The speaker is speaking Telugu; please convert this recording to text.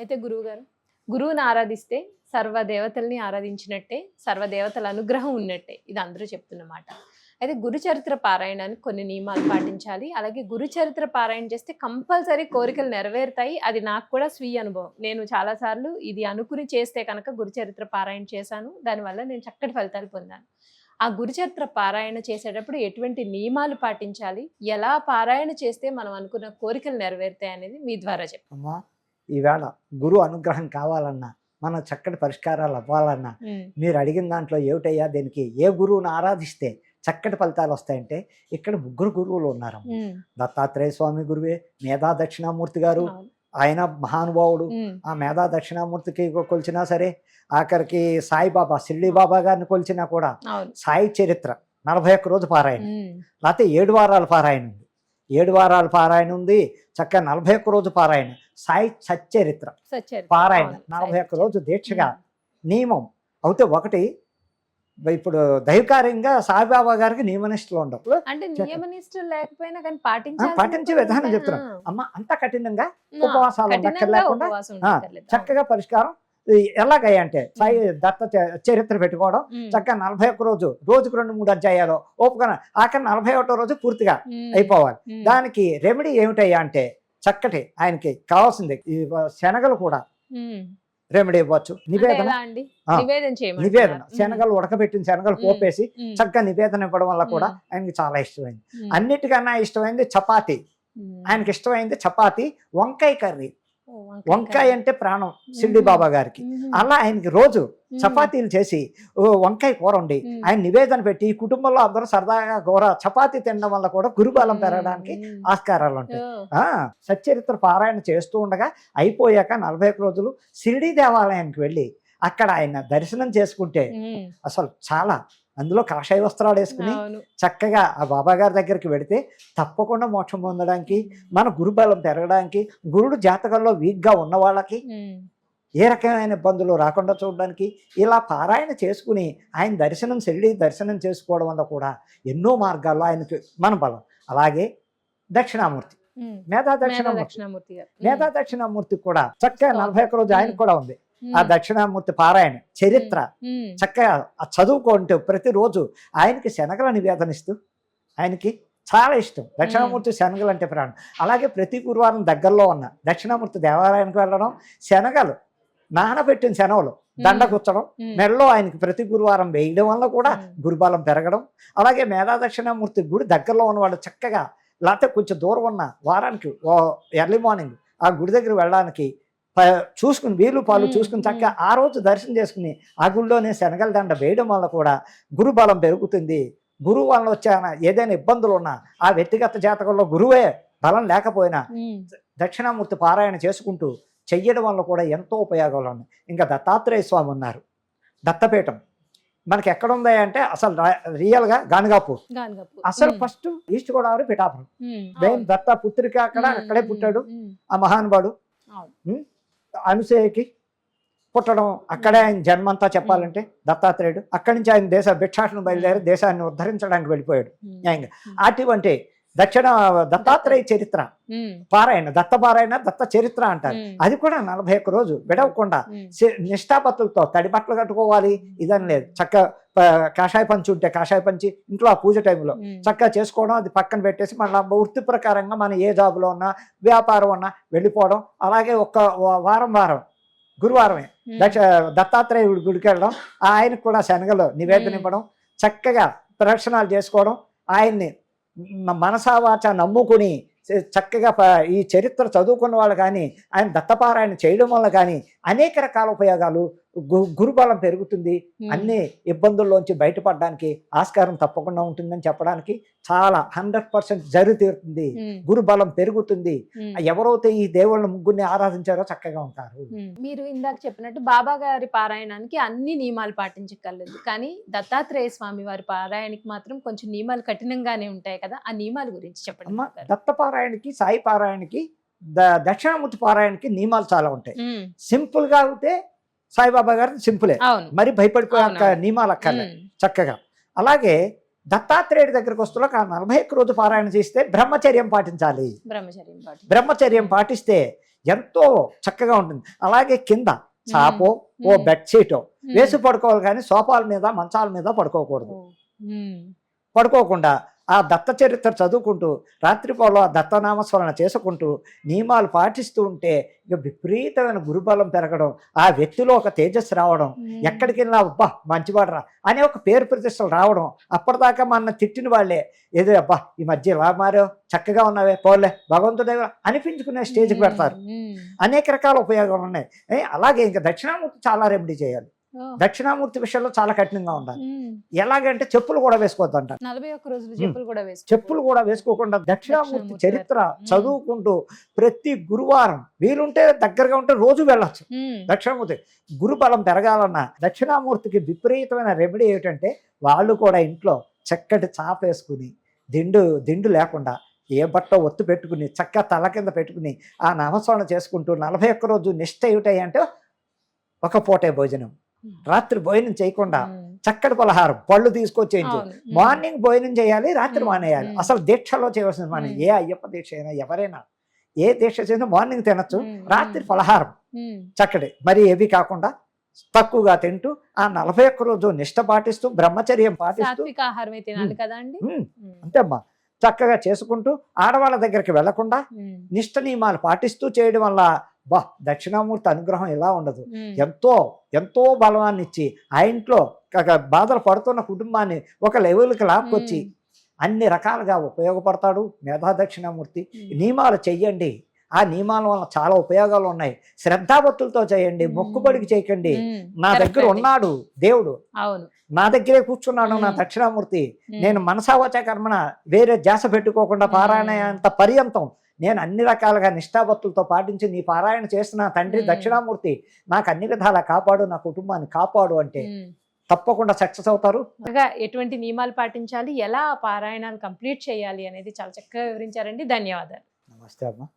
అయితే గురువుగారు, గురువుని ఆరాధిస్తే సర్వదేవతల్ని ఆరాధించినట్టే, సర్వదేవతల అనుగ్రహం ఉన్నట్టే. ఇది అందరూ చెప్తున్నమాట. అయితే గురు చరిత్ర పారాయణానికి కొన్ని నియమాలు పాటించాలి. అలాగే గురు చరిత్ర పారాయణ చేస్తే కంపల్సరీ కోరికలు నెరవేరుతాయి. అది నాకు కూడా స్వీయ అనుభవం. నేను చాలా సార్లు ఇది అనుకుని చేస్తే కనుక గురు చరిత్ర పారాయణ చేశాను. దానివల్ల నేను చక్కటి ఫలితాలు పొందాను. ఆ గురు చరిత్ర పారాయణ చేసేటప్పుడు ఎటువంటి నియమాలు పాటించాలి? ఎలా పారాయణ చేస్తే మనం అనుకున్న కోరికలు నెరవేరుతాయి అనేది మీ ద్వారా చెప్పండి. అమ్మా, ఈవేళ గురువు అనుగ్రహం కావాలన్నా, మన చక్కటి పరిష్కారాలు అవ్వాలన్నా, మీరు అడిగిన దాంట్లో ఏమిటయ్యా దీనికి ఏ గురువుని ఆరాధిస్తే చక్కటి ఫలితాలు వస్తాయంటే, ఇక్కడ ముగ్గురు గురువులు ఉన్నారు. దత్తాత్రేయ స్వామి గురువే, మేధా దక్షిణామూర్తి గారు, ఆయన మహానుభావుడు. ఆ మేధా దక్షిణామూర్తికి కొలిచినా సరే, ఆఖరికి సాయిబాబా షిర్డీ బాబా గారిని కొలిచినా కూడా సాయి చరిత్ర 41 రోజు పారాయణ, లేకపోతే 7 వారాల పారాయణ ఉంది. 7 వారాల పారాయణ ఉంది, చక్కగా 41 రోజు పారాయణ. సాయి సచ్చరిత్ర పారాయణ 41 రోజు దీక్షగా నియమం అవుతే ఒకటి. ఇప్పుడు దైవకార్యంగా సాయిబాబా గారికి నియమనిష్టలు ఉండవు. అంటే నియమనిష్టలు లేకపోయినా కానీ పాటించే విధానం చెప్తున్నాం. అమ్మ, అంత కఠినంగా ఉపవాసాలు లేకుండా చక్కగా పరిష్కారం ఎలాగయ్యా అంటే, సాయి దత్త చరిత్ర పెట్టుకోవడం, చక్కగా 41 రోజు, రోజుకు 2-3 అధ్యాయాలు ఓపుకొని ఆఖరి 41వ రోజు పూర్తిగా అయిపోవాలి. దానికి రెమెడీ ఏమిటయ్యా అంటే, చక్కటి ఆయనకి కావాల్సింది ఈ శనగలు కూడా రెమెడీ ఇవ్వచ్చు. నివేదన శనగలు ఉడకబెట్టిన శనగలు పోపేసి చక్కగా నివేదన ఇవ్వడం వల్ల కూడా ఆయనకి చాలా ఇష్టమైంది. అన్నిటికన్నా ఇష్టమైంది చపాతి. ఆయనకి ఇష్టమైంది చపాతి, వంకాయ కర్రీ. వంకాయ అంటే ప్రాణం షిర్డీ బాబా గారికి. అలా ఆయనకి రోజు చపాతీలు చేసి వంకాయ కూర ఉండి ఆయన నివేదన పెట్టి కుటుంబంలో అందరూ సరదాగా కూర చపాతీ తినడం వల్ల కూడా గురుబలం పెరగడానికి ఆస్కారాలు ఉంటాయి. సచ్చరిత్ర పారాయణ చేస్తూ ఉండగా అయిపోయాక 41 రోజులు షిర్డీ దేవాలయానికి వెళ్ళి అక్కడ ఆయన దర్శనం చేసుకుంటే అసలు చాలా, అందులో కాషాయ వస్త్రాలు వేసుకుని చక్కగా ఆ బాబా గారి దగ్గరికి వెడితే తప్పకుండా మోక్షం పొందడానికి, మన గురుబలం పెరగడానికి, గురుడు జాతకంలో వీక్గా ఉన్న వాళ్ళకి ఏ రకమైన ఇబ్బందులు రాకుండా చూడడానికి ఇలా పారాయణ చేసుకుని ఆయన దర్శనం షిర్డీ దర్శనం చేసుకోవడం వల్ల కూడా ఎన్నో మార్గాల్లో ఆయనకి మన బలం. అలాగే దక్షిణామూర్తి, మేధా దక్షిణామూర్తి కూడా చక్కగా 41 రోజు ఆయన కూడా ఉంది. ఆ దక్షిణామూర్తి పారాయణ చరిత్ర చక్కగా చదువుకుంటూ ప్రతిరోజు ఆయనకి శనగల నివేదనిస్తూ, ఆయనకి చాలా ఇష్టం దక్షిణామూర్తి శనగలు అంటే ప్రాణం. అలాగే ప్రతి గురువారం దగ్గరలో ఉన్న దక్షిణామూర్తి దేవాలయానికి వెళ్ళడం, శనగలు నానబెట్టిన శనగలు దండగుచ్చడం మెడలో ఆయనకి ప్రతి గురువారం వేయడం వల్ల కూడా గురుబలం పెరగడం. అలాగే మేధా దక్షిణామూర్తి గుడి దగ్గరలో ఉన్నవాళ్ళు చక్కగా, లేకపోతే కొంచెం దూరం ఉన్న వారానికి ఎర్లీ మార్నింగ్ ఆ గుడి దగ్గర వెళ్ళడానికి చూసుకుని వీలు పాలు చూసుకుని చక్కగా ఆ రోజు దర్శనం చేసుకుని ఆ గుడిలోనే శనగల దండ వేయడం వల్ల కూడా గురుబలం పెరుగుతుంది. గురువు వల్ల వచ్చే ఏదైనా ఇబ్బందులు ఉన్నా, ఆ వ్యక్తిగత జాతకంలో గురువే బలం లేకపోయినా దక్షిణామూర్తి పారాయణ చేసుకుంటూ చెయ్యడం వల్ల కూడా ఎంతో ఉపయోగాలు ఉన్నాయి. ఇంకా దత్తాత్రేయ స్వామి ఉన్నారు. దత్తపీఠం మనకి ఎక్కడ ఉంది అంటే అసలు రియల్గా గానగాపూర్. అసలు ఫస్ట్ ఈస్ట్ గోదావరి పిఠాపురం. దత్త పుత్రిక అక్కడే పుట్టాడు ఆ మహానుభావుడు. అనసూయకి పుట్టడం అక్కడే ఆయన జన్మంతా చెప్పాలంటే దత్తాత్రేయుడు. అక్కడి నుంచి ఆయన భిక్షాటన బయలుదేరి దేశాన్ని ఉద్ధరించడానికి వెళ్ళిపోయాడు. అటువంటి దత్తాత్రేయ చరిత్ర పారాయణ, దత్త పారాయణ, దత్త చరిత్ర అంటారు. అది కూడా 41 రోజు విడవకుండా నిష్ఠాపత్తులతో తడి బట్టలు కట్టుకోవాలి ఇదని లేదు. చక్క కాషాయ పంచి ఉంటే కాషాయ పంచి ఇంట్లో ఆ పూజ టైంలో చక్కగా చేసుకోవడం, అది పక్కన పెట్టేసి మళ్ళీ వృత్తి ప్రకారంగా మన ఏ జాబులో ఉన్నా వ్యాపారం ఉన్నా వెళ్ళిపోవడం. అలాగే ఒక్క వారం గురువారమే దత్తాత్రేయుడి గుడికి వెళ్ళడం, ఆయనకు కూడా శనగలు నివేదన ఇవ్వడం, చక్కగా ప్రదక్షిణాలు చేసుకోవడం, ఆయన్ని మనసావాచ నమ్ముకుని చక్కగా ఈ చరిత్ర చదువుకున్న వాళ్ళు కానీ ఆయన దత్తపారాయణ చేయడం వల్ల కానీ అనేక రకాల ఉపయోగాలు, గురుబలం పెరుగుతుంది, అన్ని ఇబ్బందుల్లోంచి బయటపడడానికి ఆస్కారం తప్పకుండా ఉంటుందని చెప్పడానికి చాలా 100% జరిగి తీరుతుంది. గురుబలం పెరుగుతుంది. ఎవరైతే ఈ దేవుళ్ళ ముగ్గురిని ఆరాధించారో చక్కగా ఉంటారు. మీరు ఇందాక చెప్పినట్టు బాబా గారి పారాయణానికి అన్ని నియమాలు పాటించగలదు, కానీ దత్తాత్రేయ స్వామి వారి పారాయణకి మాత్రం కొంచెం నియమాలు కఠినంగానే ఉంటాయి కదా, ఆ నియమాల గురించి చెప్పండి. దత్త పారాయణకి, సాయి పారాయణకి, దక్షిణామూర్తి పారాయణకి నియమాలు చాలా ఉంటాయి. సింపుల్ గా అయితే సాయిబాబా గారు సింపులే, మరి భయపడిపోయే నియమాలు అక్కర్లే చక్కగా. అలాగే దత్తాత్రేయుడి దగ్గరకు వస్తున్న 41 రోజు పారాయణ చేస్తే బ్రహ్మచర్యం పాటించాలి. బ్రహ్మచర్యం పాటిస్తే ఎంతో చక్కగా ఉంటుంది. అలాగే కింద చాపో ఓ బెడ్షీటో వేసి పడుకోవాలి, కానీ సోఫాల మీద మంచాల మీద పడుకోకూడదు. పడుకోకుండా ఆ దత్త చరిత్ర చదువుకుంటూ రాత్రిపూట ఆ దత్తనామస్మరణ చేసుకుంటూ నియమాలు పాటిస్తూ ఉంటే ఇక విపరీతమైన గురుబలం పెరగడం, ఆ వ్యక్తిలో ఒక తేజస్సు రావడం, ఎక్కడికి వెళ్ళినా అబ్బా మంచివాడరా అనే ఒక పేరు ప్రతిష్టలు రావడం. అప్పటిదాకా మన తిట్టిన వాళ్ళే ఏదో అబ్బా ఈ మధ్య ఇలా మారో చక్కగా ఉన్నావే పోలే భగవంతుడే అనిపించుకునే స్టేజ్కి పెడతారు. అనేక రకాల ఉపయోగాలు ఉన్నాయి. అలాగే ఇంకా దక్షిణామూర్తి చాలా రెమెడీ చేయాలి. దక్షిణామూర్తి విషయంలో చాలా కఠినంగా ఉండాలి. ఎలాగంటే చెప్పులు కూడా వేసుకోవద్దంట. 41 రోజులు చెప్పులు కూడా చెప్పులు కూడా వేసుకోకుండా దక్షిణామూర్తి చరిత్ర చదువుకుంటూ ప్రతి గురువారం వీలుంటే దగ్గరగా ఉంటే రోజు వెళ్ళచ్చు. దక్షిణామూర్తి గురుబలం పెరగాలన్న దక్షిణామూర్తికి విపరీతమైన రెమెడీ ఏమిటంటే వాళ్ళు కూడా ఇంట్లో చక్కటి చాప వేసుకుని దిండు లేకుండా ఏ బట్ట ఒత్తు పెట్టుకుని చక్కగా తల కింద పెట్టుకుని ఆ నామస్మరణ చేసుకుంటూ 41 రోజు నిష్ట ఏమిటాయి అంటే ఒక పూటే భోజనం, రాత్రి భోజనం చేయకుండా చక్కటి పలహారం పళ్ళు తీసుకొచ్చేయించు. మార్నింగ్ భోజనం చేయాలి, రాత్రి మానేయాలి. అసలు దీక్షలో చేయవలసింది మనం ఏ అయ్యప్ప దీక్ష అయినా ఎవరైనా ఏ దీక్ష చేసినా మార్నింగ్ తినచ్చు, రాత్రి పలహారం చక్కటి మరి ఏవి కాకుండా తక్కువగా తింటూ ఆ 41 రోజు నిష్ట పాటిస్తూ బ్రహ్మచర్యం పాటిస్తూ అంతే అమ్మా చక్కగా చేసుకుంటూ ఆడవాళ్ళ దగ్గరికి వెళ్లకుండా నిష్ట నియమాలు పాటిస్తూ చేయడం వల్ల బా దక్షిణామూర్తి అనుగ్రహం ఇలా ఉండదు. ఎంతో ఎంతో బలవాన్ని ఇచ్చి ఆ ఇంట్లో బాధలు పడుతున్న కుటుంబాన్ని ఒక లెవెల్కి లాక్కొచ్చి అన్ని రకాలుగా ఉపయోగపడతాడు మేధా దక్షిణామూర్తి. నియమాలు చెయ్యండి, ఆ నియమాల వల్ల చాలా ఉపయోగాలు ఉన్నాయి. శ్రద్ధాభక్తులతో చేయండి, మొక్కుబడికి చేయకండి. నా దగ్గర ఉన్నాడు దేవుడు, నా దగ్గరే కూర్చున్నాడు నా దక్షిణామూర్తి, నేను మనసావచ కర్మణ వేరే ధ్యాస పెట్టుకోకుండా పారాయణ అంత పర్యంతం నేను అన్ని రకాలుగా నిష్ఠాభక్తులతో పాటించి నీ పారాయణ చేస్తున్న తండ్రి దక్షిణామూర్తి నాకు అన్ని విధాలా కాపాడు, నా కుటుంబాన్ని కాపాడు అంటే తప్పకుండా సక్సెస్ అవుతారు. ఎటువంటి నియమాలు పాటించాలి, ఎలా పారాయణాలు కంప్లీట్ చేయాలి అనేది చాలా చక్కగా వివరించారండి. ధన్యవాదాలు. నమస్తే అమ్మా.